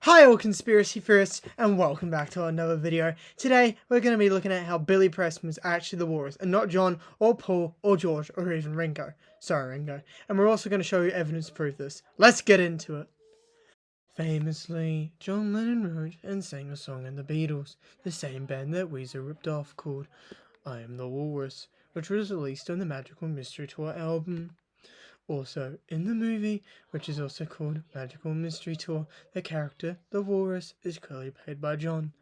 Hi all conspiracy theorists, and welcome back to another video. Today we're going to be looking at how Billy Preston was actually the walrus and not John or Paul or George or even Ringo. Sorry Ringo. And we're also going to show you evidence to prove this. Let's get into it. Famously, John Lennon wrote and sang a song in the Beatles, the same band that Weezer ripped off, called I Am the Walrus, which was released on the Magical Mystery Tour album. Also, in the movie, which is also called Magical Mystery Tour, the character, the walrus, is clearly played by John.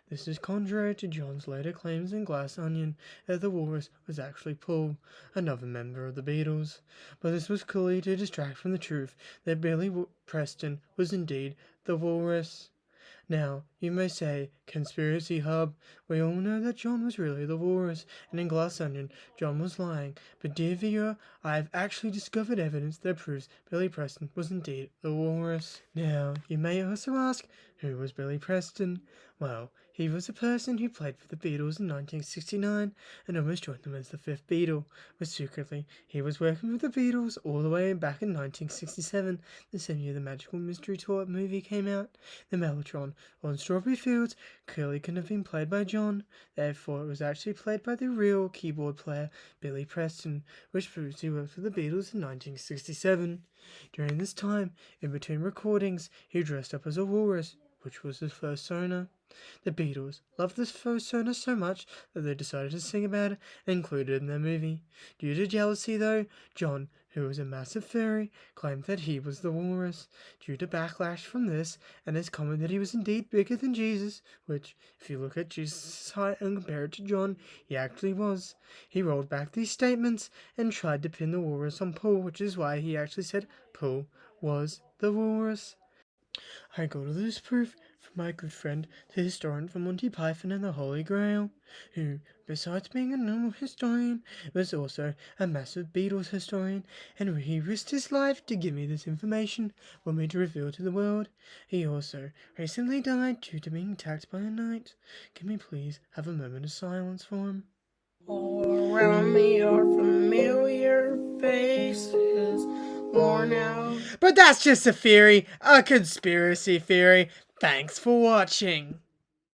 This is contrary to John's later claims in Glass Onion that the walrus was actually Paul, another member of the Beatles. But this was clearly to distract from the truth that Billy Preston was indeed the walrus. Now, you may say, Conspiracy Hub, we all know that John was really the walrus, and in Glass Onion, John was lying. But dear viewer, I have actually discovered evidence that proves Billy Preston was indeed the walrus. Now, you may also ask, who was Billy Preston? Well, he was a person who played for the Beatles in 1969 and almost joined them as the fifth Beatle, but secretly he was working with the Beatles all the way back in 1967, the same year the Magical Mystery Tour movie came out. The Mellotron on Strawberry Fields clearly couldn't have been played by John, therefore it was actually played by the real keyboard player Billy Preston, which proves he worked for the Beatles in 1967. During this time, in between recordings, he dressed up as a walrus, which was his persona. The Beatles loved this persona so much that they decided to sing about it and include it in their movie. Due to jealousy, though, John, who was a massive furry, claimed that he was the walrus. Due to backlash from this and his comment that he was indeed bigger than Jesus, which, if you look at Jesus' height and compare it to John, he actually was, he rolled back these statements and tried to pin the walrus on Paul, which is why he actually said Paul was the walrus. I got all this proof from my good friend, the historian from Monty Python and the Holy Grail, who, besides being a normal historian, was also a massive Beatles historian, and he risked his life to give me this information for me to reveal to the world. He also recently died due to being attacked by a knight. Can we please have a moment of silence for him? All around me are familiar faces, worn out. But that's just a theory, a conspiracy theory. Thanks for watching.